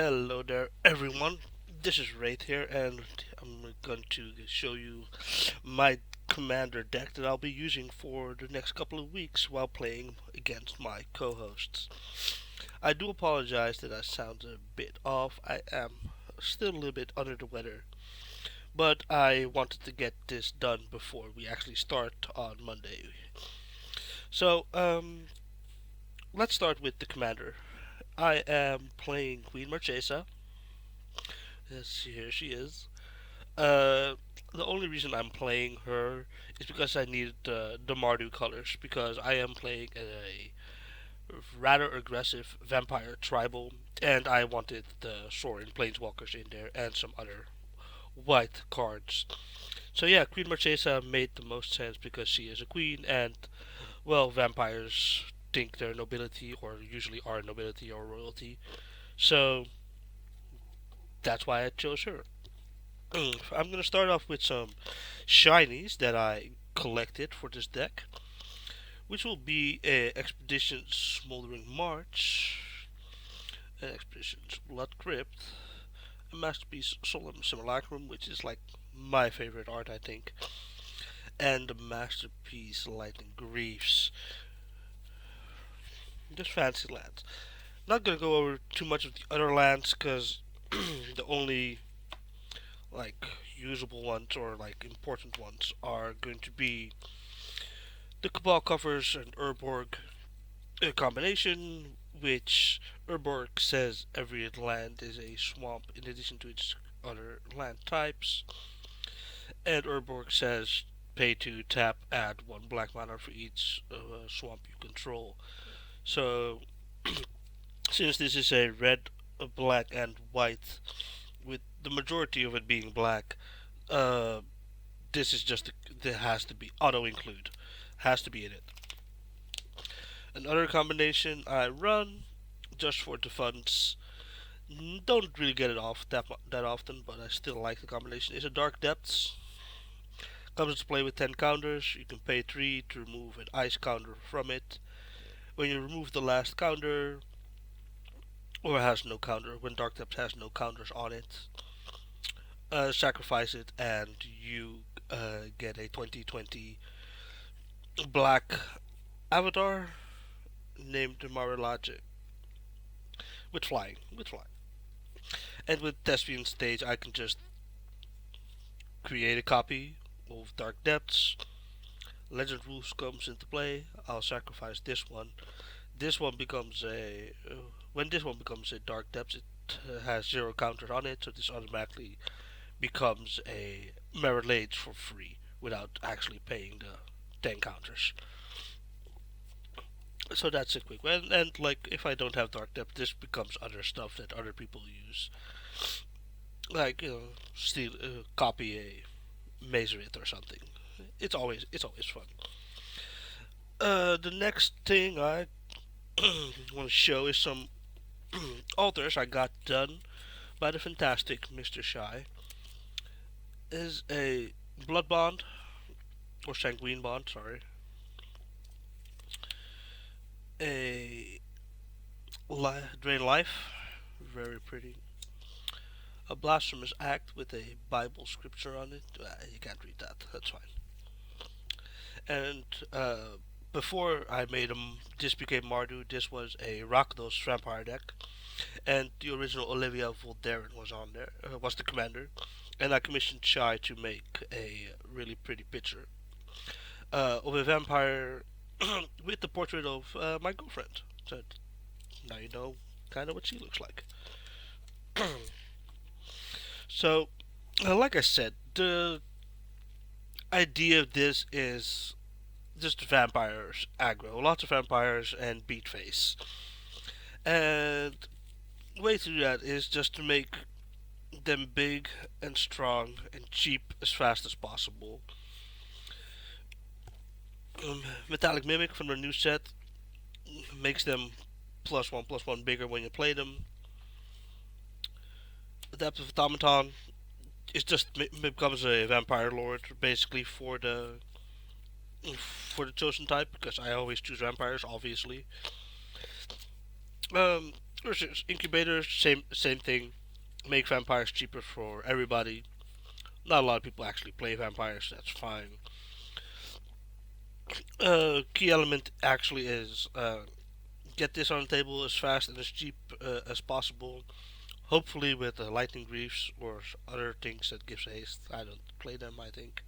Hello there, everyone. This is Raithe here, and I'm going to show you my commander deck that I'll be using for the next couple of weeks while playing against my co-hosts. I do apologize that I sound a bit off. I am still a little bit under the weather, but I wanted to get this done before we actually start on Monday. So, let's start with the commander. I am playing Queen Marchesa. Yes, here she is. Uh, the only reason I'm playing her is because I needed the Mardu colors because I am playing a rather aggressive vampire tribal, and I wanted the Sorin Planeswalkers in there and some other white cards. So yeah, Queen Marchesa made the most sense because she is a queen, and well, vampires think they're nobility or usually are nobility or royalty. So that's why I chose her. I'm gonna start off with some shinies that I collected for this deck, which will be Expedition Smoldering March, Expedition's Blood Crypt, a Masterpiece Solemn Simulacrum, which is like my favorite art, I think, and the Masterpiece Lightning Griefs. Just fancy lands. Not gonna go over too much of the other lands because the only like usable ones or like important ones are going to be the Cabal covers an Urborg combination, which Urborg says every land is a swamp in addition to its other land types, and Urborg says pay to tap, add one black mana for each swamp you control. So, since this is a red, black, and white, with the majority of it being black, uh, this is just there has to be auto include, has to be in it. Another combination I run just for the funds. Don't really get it off that often, but I still like the combination. Is a Dark Depths. Comes to play with 10 counters. You can pay 3 to remove an ice counter from it. When you remove the last counter, or has no counter, when Dark Depths has no counters on it, sacrifice it and you get a 2020 black avatar named Marilaje with flying. And with Thespian Stage, I can just create a copy of Dark Depths. Legend Rules comes into play. I'll sacrifice this one. This one becomes a when this one becomes a Dark Depths, it has 0 counters on it, so this automatically becomes a Merit Age for free without actually paying the 10 counters. So that's a quick one. And like if I don't have Dark Depth, this becomes other stuff that other people use, like steal, copy a Mazerit or something. It's always fun. The next thing I want to show is some altars I got done by the fantastic Mr. Shy. Is a Blood Bond or Sanguine Bond, sorry. A Drain Life, very pretty. A Blasphemous Act with a Bible scripture on it. You can't read that. That's fine. And before I made this became Mardu. This was a Rakdos vampire deck, and the original Olivia Voldaren was on there. Was the commander, and I commissioned Shy to make a really pretty picture of a vampire with the portrait of my girlfriend. So now you know kind of what she looks like. So, like I said, the idea of this is just vampires aggro, lots of vampires and beat face. And the way to do that is just to make them big and strong and cheap as fast as possible. Metallic Mimic from the new set makes them +1/+1 bigger when you play them. Adaptive Automaton is just becomes a vampire lord basically for the chosen type because I always choose vampires, obviously. Versus incubators, same thing. Make vampires cheaper for everybody. Not a lot of people actually play vampires. That's fine. Key element actually is get this on the table as fast and as cheap as possible. Hopefully with lightning greaves or other things that gives haste. I don't play them. I think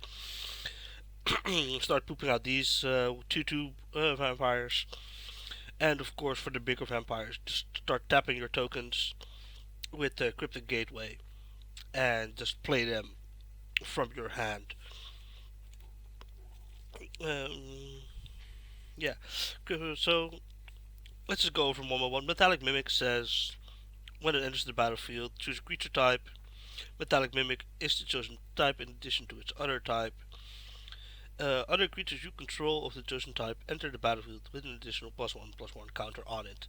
start pooping out these 2/2 vampires, and of course for the bigger vampires, just start tapping your tokens with the cryptic gateway and just play them from your hand. Um, yeah. So let's just go over one by one. Metallic Mimic says when it enters the battlefield, choose a creature type. Metallic Mimic is the chosen type in addition to its other type. Other creatures you control of the chosen type enter the battlefield with an additional +1/+1 counter on it.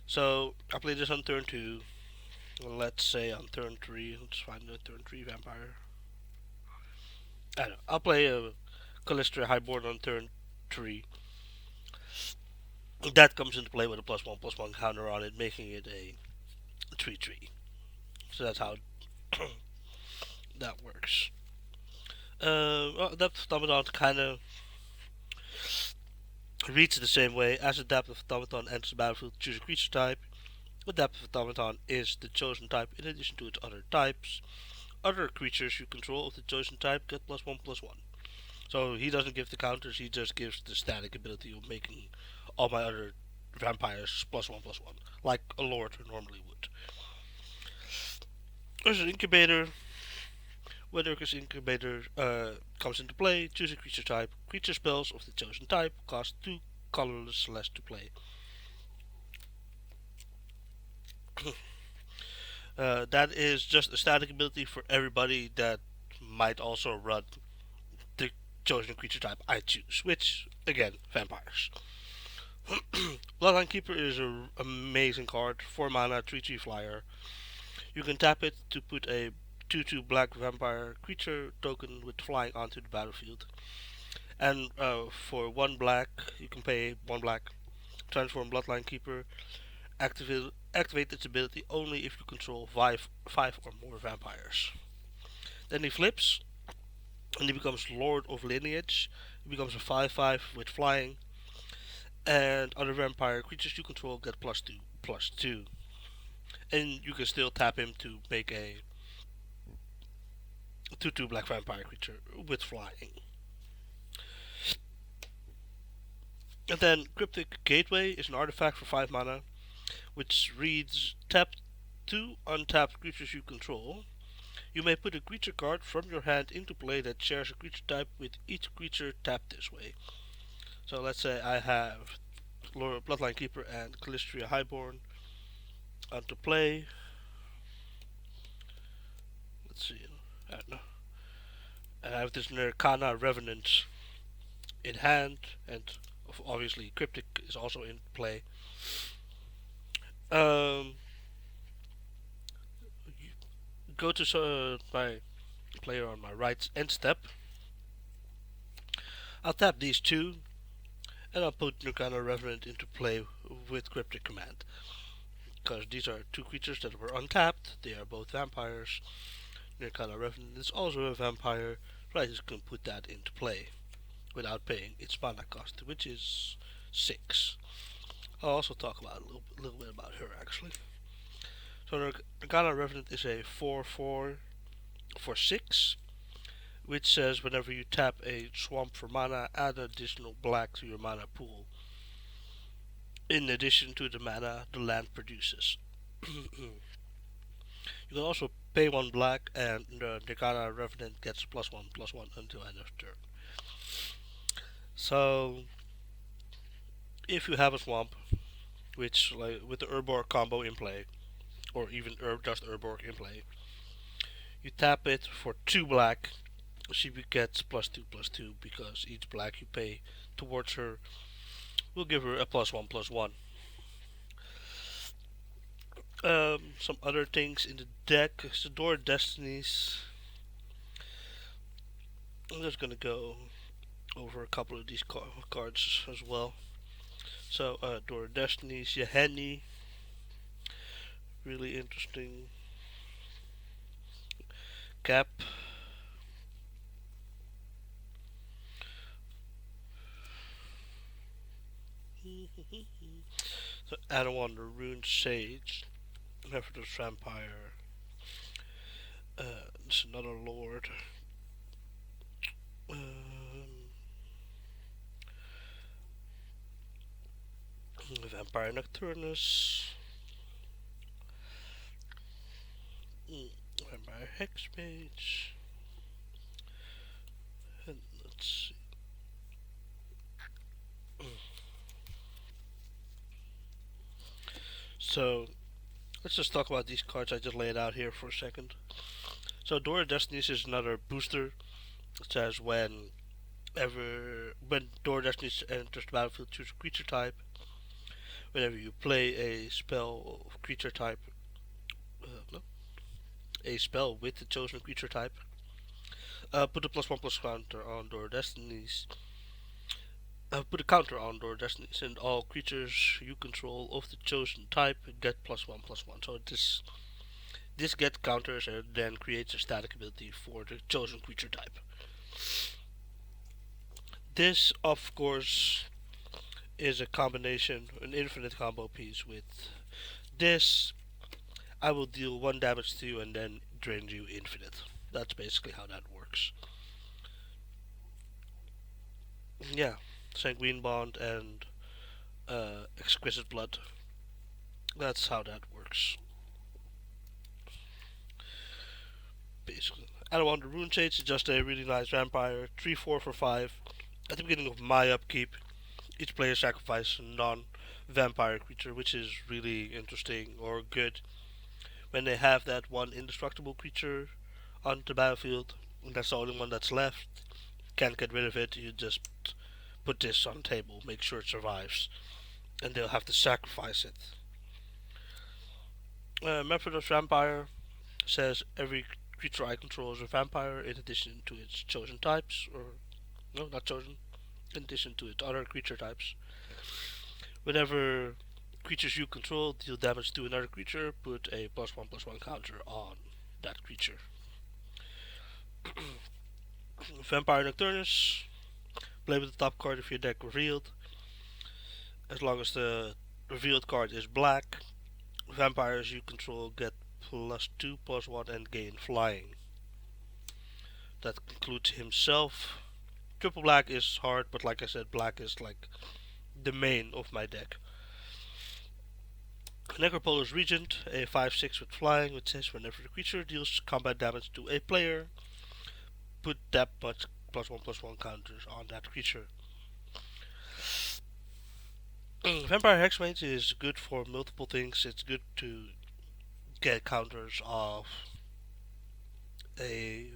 So I play this on turn 2. Let's say on turn 3. Let's find a turn 3 vampire. I don't know. I'll play a Callistra Highborn on turn 3. That comes into play with a +1/+1 counter on it, making it a 3/3. So that's how that works. Adaptive Automaton kind of reads the same way. As Adaptive Automaton enters the battlefield, choose a creature type. Adaptive Automaton is the chosen type in addition to its other types. Other creatures you control of the chosen type get +1/+1. So he doesn't give the counters, he just gives the static ability of making all my other vampires +1/+1, like a lord normally would. There's an incubator. When Urkus Incubator comes into play, choose a creature type. Creature spells of the chosen type cost 2 colorless less to play. That is just a static ability for everybody that might also run the chosen creature type I choose, which, again, vampires. Bloodline Keeper is an amazing card. 4 mana, 3/3 flyer. You can tap it to put a 2/2 black vampire creature token with flying onto the battlefield. And for 1 black, you can pay 1 black, transform Bloodline Keeper, activate its ability only if you control 5 or more vampires. Then he flips, and he becomes Lord of Lineage. He becomes a 5/5 with flying, and other vampire creatures you control get +2/+2. And you can still tap him to make a 2/2 black vampire creature with flying. And then Cryptic Gateway is an artifact for 5 mana, which reads tap 2 untapped creatures you control. You may put a creature card from your hand into play that shares a creature type with each creature tapped this way. So let's say I have Bloodline Keeper and Calistria Highborn onto play. Let's see. I don't know. And I have this Nirkana Revenant in hand, and obviously Cryptic is also in play. Um, go to my player on my right end step. I'll tap these two, and I'll put Nirkana Revenant into play with Cryptic Command. Because these are two creatures that were untapped, they are both vampires. Nirkana Revenant is also a vampire, so I just can put that into play without paying its mana cost, which is 6. I'll also talk about a little bit about her actually. So Nirkana Revenant is a 4/4 for 6, which says whenever you tap a swamp for mana, add an additional black to your mana pool, in addition to the mana the land produces. You can also pay 1 black, and the Nirkana Revenant gets +1/+1 until end of turn. So, if you have a swamp, which like with the Urborg combo in play, or even just Urborg in play, you tap it for 2 black. She gets +2/+2 because each black you pay towards her will give her a +1/+1. Some other things in the deck. Door Destinies. I'm just gonna go over a couple of these cards as well. So, Door Destinies, Yeheni. really interesting. Cap. So Anowonder, Rune Sage, Nephros Vampire. It's another lord. Vampire Nocturnus. Vampire Hexmage. And let's see. So let's just talk about these cards I just laid out here for a second. So Door of Destinies is another booster. It says when Door of Destinies enters the battlefield, choose a creature type. Whenever you play a spell of creature type, no, a spell with the chosen creature type, put a +1/+1 counter on Door of Destinies. Put a counter on Door of Destinies, and all creatures you control of the chosen type get +1/+1. So this gets counters and then creates a static ability for the chosen creature type. This, of course, is a combination, an infinite combo piece with this. I will deal 1 damage to you and then drain you infinite. That's basically how that works. Yeah, Sanguine Bond and Exquisite Blood. That's how that works. Basically. I don't want the Rune Shades is just a really nice vampire. 3/4 for 5. At the beginning of my upkeep, each player sacrifices a non vampire creature, which is really interesting or good. When they have that one indestructible creature on the battlefield, and that's the only one that's left, can't get rid of it, you just put this on the table, make sure it survives, and they'll have to sacrifice it. Method of Vampire says every creature I control is a vampire in addition to its chosen types, or no, not chosen, in addition to its other creature types. Whenever creatures you control deal damage to another creature, put a +1/+1 counter on that creature. Vampire Nocturnus. Play with the top card of your deck revealed. As long as the revealed card is black, vampires you control get +2/+1 and gain flying. That includes himself. Triple black is hard, but like I said, black is like the main of my deck. Necropolis Regent, a 5/6 with flying, which says whenever the creature deals combat damage to a player, put that much +1/+1 counters on that creature. Vampire Hexmage is good for multiple things. It's good to get counters of a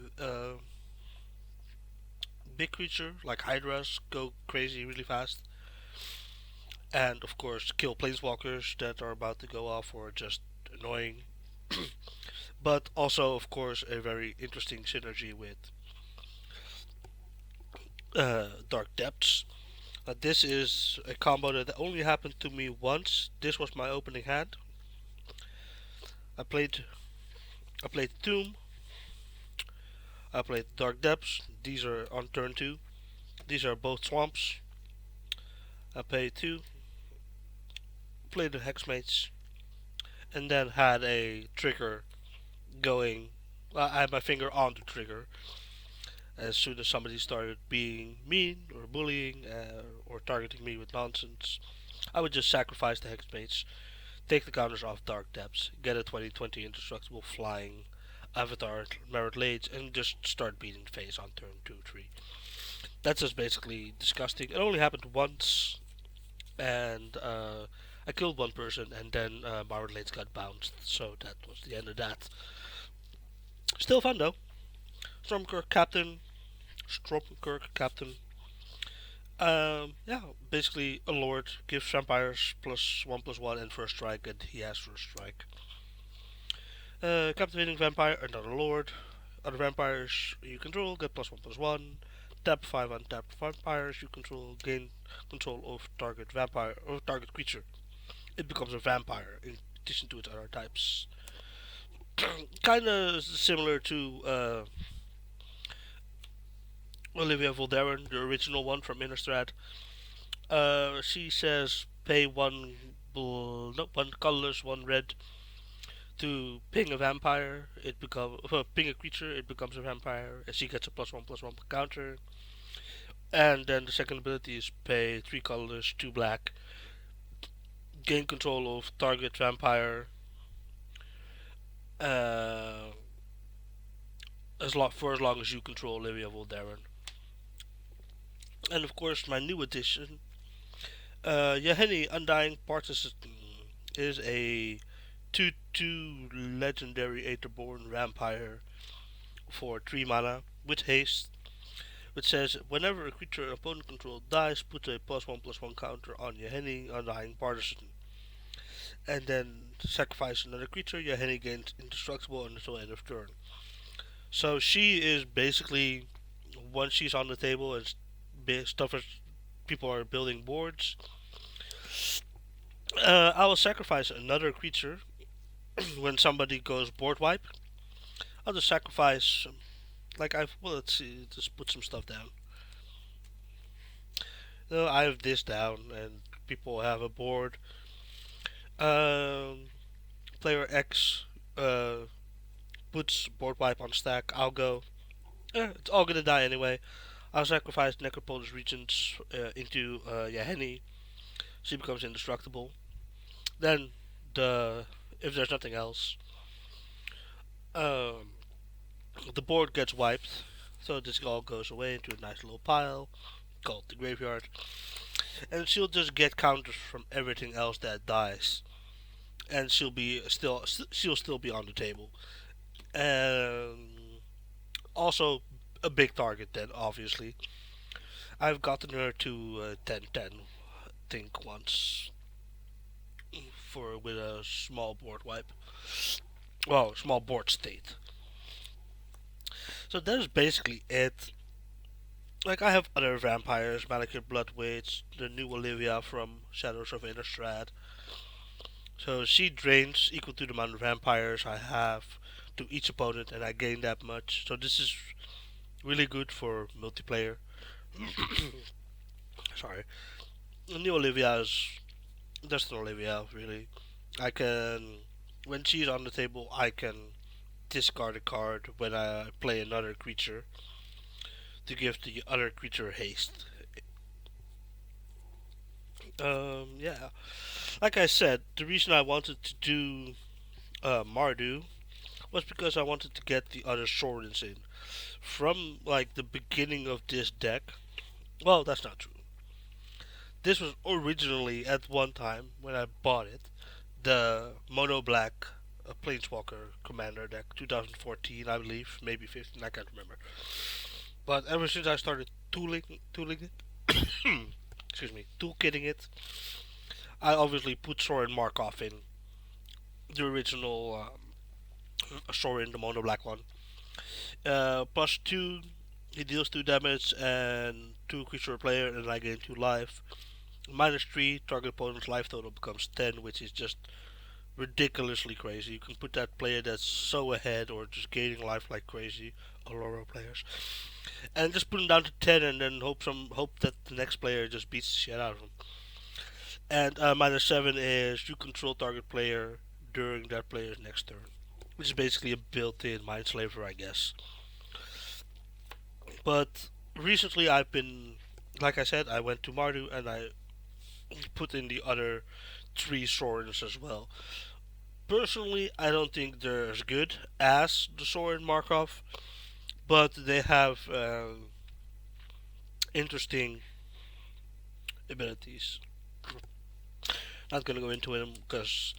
big creature like Hydras, go crazy really fast, and of course kill planeswalkers that are about to go off or just annoying. But also, of course, a very interesting synergy with Dark Depths. This is a combo that only happened to me once. This was my opening hand. I played I played Tomb. I played Dark Depths. These are on turn 2. These are both swamps. I played 2. Played the Hexmates. And then had a trigger going. I had my finger on the trigger. As soon as somebody started being mean or bullying or targeting me with nonsense, I would just sacrifice the Hexmates, take the counters off Dark Depths, get a 20/20 indestructible flying Avatar Merit Lades, and just start beating the face on turn 2, 3. That's just basically disgusting. It only happened once, and I killed one person, and then Merit Lades got bounced, so that was the end of that. Still fun though. Stormkirk Captain. Stormkirk Captain. Yeah, basically a lord gives vampires +1/+1 and first strike, and he has first strike. Captivating Vampire, another Lord. Other vampires you control get +1/+1. Tap 5 untapped vampires you control, gain control of target vampire or target creature. It becomes a vampire addition to its other types. Kind of similar to Olivia Voldaren, the original one from Innistrad. She says pay no, one colorless, one red to ping a vampire. It become ping a creature. It becomes a vampire, and she gets a +1/+1 counter. And then the second ability is pay three colorless, two black, gain control of target vampire. Uh, for as long as you control Olivia Voldaren. And of course, my new addition, Yaheni Undying Partisan, is a 2/2 legendary Aetherborn vampire for 3 mana with haste, which says whenever a creature an opponent controls dies, put a +1/+1 counter on Yaheni Undying Partisan. And then sacrifice another creature, Yaheni gains indestructible until end of turn. So she is basically, once she's on the table and stuff is, people are building boards, I will sacrifice another creature when somebody goes board wipe. I'll just sacrifice, let's see, just put some stuff down. I have this down, and people have a board. Um, Player X puts board wipe on stack. I'll go. It's all gonna die anyway. I'll sacrifice Necropolis Regents into Yaheni. She becomes indestructible. Then the if there's nothing else, um, the board gets wiped. So this all goes away into a nice little pile called the graveyard, and she'll just get counters from everything else that dies, and she'll still be on the table, and also a big target. Then obviously, I've gotten her to 10/10, I think once for with a small board wipe. Well, small board state. So that is basically it. Like I have other vampires, Malekith Bloodwitch, the new Olivia from Shadows of Innistrad. So she drains equal to the amount of vampires I have to each opponent, and I gain that much. So this is really good for multiplayer. Sorry, the new Olivia is just an Olivia, really. I can, when she's on the table, I can discard a card when I play another creature to give the other creature haste. Yeah. Like I said, the reason I wanted to do Mardu was because I wanted to get the other Sorens in. From like the beginning of this deck, well, that's not true. This was originally at one time when I bought it, the mono black Planeswalker Commander deck, 2014, I believe, maybe 15, I can't remember. But ever since I started tooling it, excuse me, toolkitting it, I obviously put Sorin Markov in the original Sorin, the mono black one. +2, he deals 2 damage and 2 creature per player, and I gain 2 life. -3, target opponent's life total becomes 10, which is just ridiculously crazy. You can put that player that's so ahead or just gaining life like crazy, Aurora players, and just put him down to 10, and then hope that the next player just beats the shit out of him. And -7 is you control target player during that player's next turn, which is basically a built-in Mindslaver, I guess. But recently, I've been, like I said, I went to Mardu and I put in the other 3 Sorens as well. Personally, I don't think they're as good as the Soren Markov, but they have interesting abilities. Not gonna go into them because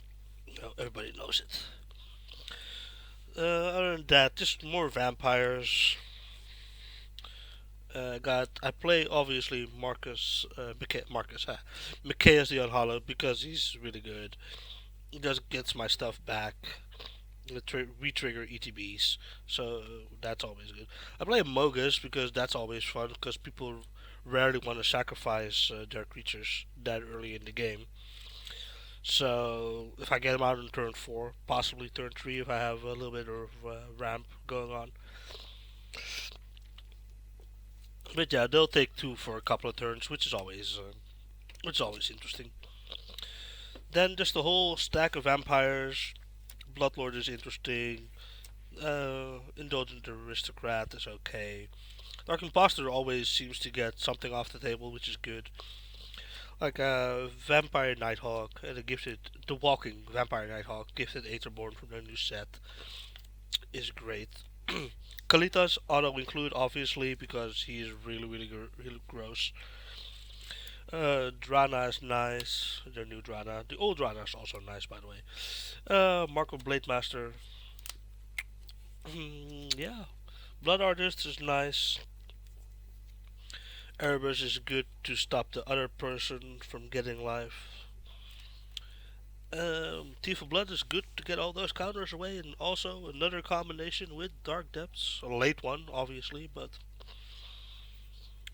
everybody knows it. Other than that, just more vampires. I play obviously Mikaeus the Unhallowed because he's really good. He just gets my stuff back. Re-trigger ETBs, so that's always good. I play Mogus because that's always fun because people rarely want to sacrifice their creatures that early in the game. So if I get him out in turn 4, possibly turn 3 if I have a little bit of ramp going on. But yeah, they'll take 2 for a couple of turns, which is always interesting. Then just the whole stack of vampires. Bloodlord is interesting. Indulgent Aristocrat is okay. Dark Imposter always seems to get something off the table, which is good. Like Vampire Nighthawk and the Walking Vampire Nighthawk, gifted Aetherborn from their new set, is great. Kalitas auto include obviously because he is really gross. Drana is nice. Their new Drana. The old Drana is also nice, by the way. Marco Blademaster. Yeah. Blood Artist is nice. Erebus is good to stop the other person from getting life. Thief of Blood is good to get all those counters away, and also another combination with Dark Depths. A late one, obviously, but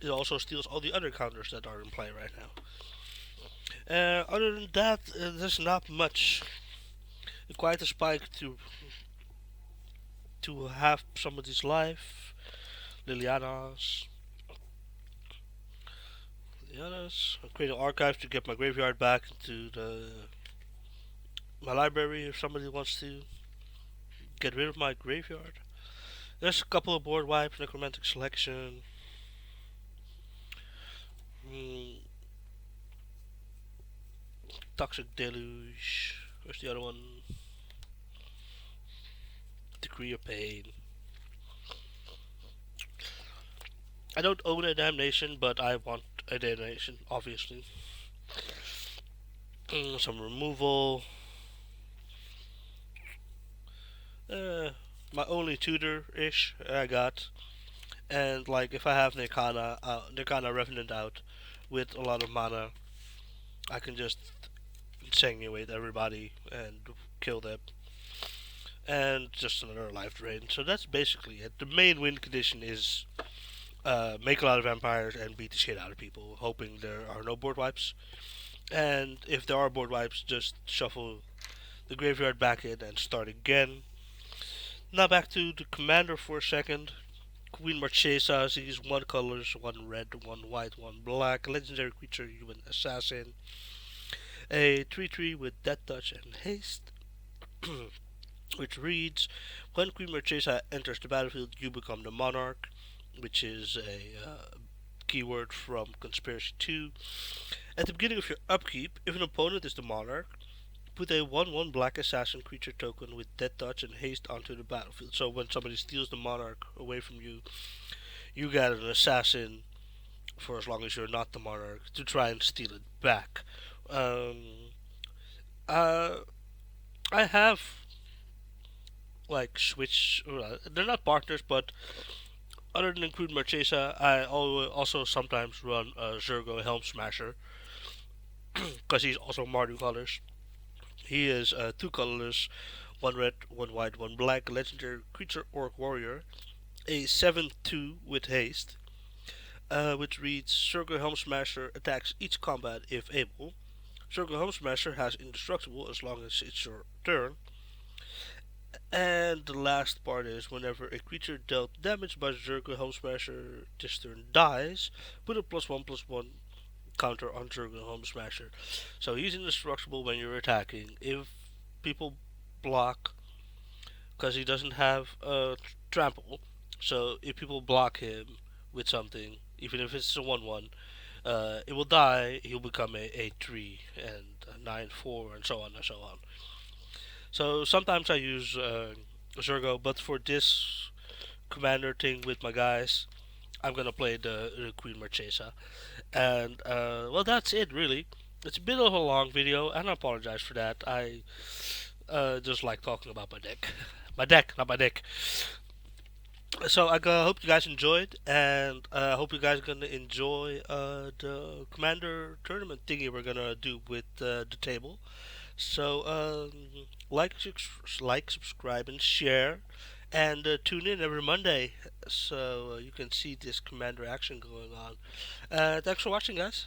it also steals all the other counters that are in play right now. Other than that, there's not much. Quite a spike to have somebody's life. Liliana's. Liliana's. I create an archive to get my graveyard back into my library if somebody wants to get rid of my graveyard. There's a couple of board wipes, Necromantic Selection. Mm, Toxic Deluge. Where's the other one? Decree of Pain. I don't own a damnation, but I want a damnation, obviously. Some removal. My only tutor-ish I got. And like if I have Nirkana Revenant out with a lot of mana, I can just sanguinate everybody and kill them. And just another life drain. So that's basically it. The main win condition is make a lot of vampires and beat the shit out of people, hoping there are no board wipes. And if there are board wipes, just shuffle the graveyard back in and start again. Now back to the commander for a second. Queen Marchesa, these 1 colors, 1 red, 1 white, 1 black, legendary creature, human assassin. A 3/3 with Death Touch and Haste, which reads, when Queen Marchesa enters the battlefield, you become the monarch, which is a keyword from Conspiracy 2. At the beginning of your upkeep, if an opponent is the monarch, put a 1/1 black assassin creature token with Death Touch and Haste onto the battlefield. So when somebody steals the monarch away from you, you get an assassin for as long as you're not the monarch to try and steal it back. Uh, I have like switch. They're not partners, but other than Crude Marchesa, I also sometimes run Zergo Helm Smasher because he's also Mardu colors. He is 2 colorless, 1 red, 1 white, 1 black, legendary creature orc warrior, a 7/2 with haste, which reads Zergo Helm Smasher attacks each combat if able. Zergo Helm Smasher has indestructible as long as it's your turn. And the last part is whenever a creature dealt damage by Zergo Helm Smasher this turn dies, put a +1/+1 counter on Zergo Helm Smasher. So he's indestructible when you're attacking. If people block, because he doesn't have trample, so if people block him with something, even if it's a 1/1, it will die. He'll become a 3 and a 9/4 and so on and so on. So sometimes I use Zergo, but for this commander thing with my guys, I'm gonna play the Queen Marchesa. And well, that's it really. It's a bit of a long video, and I apologize for that. I just like talking about my deck, my deck, not my deck. So I hope you guys enjoyed, and I hope you guys are gonna enjoy the commander tournament thingy we're gonna do with the table. So like, subscribe, and share, and tune in every Monday so you can see this commander action going on. Thanks for watching, guys.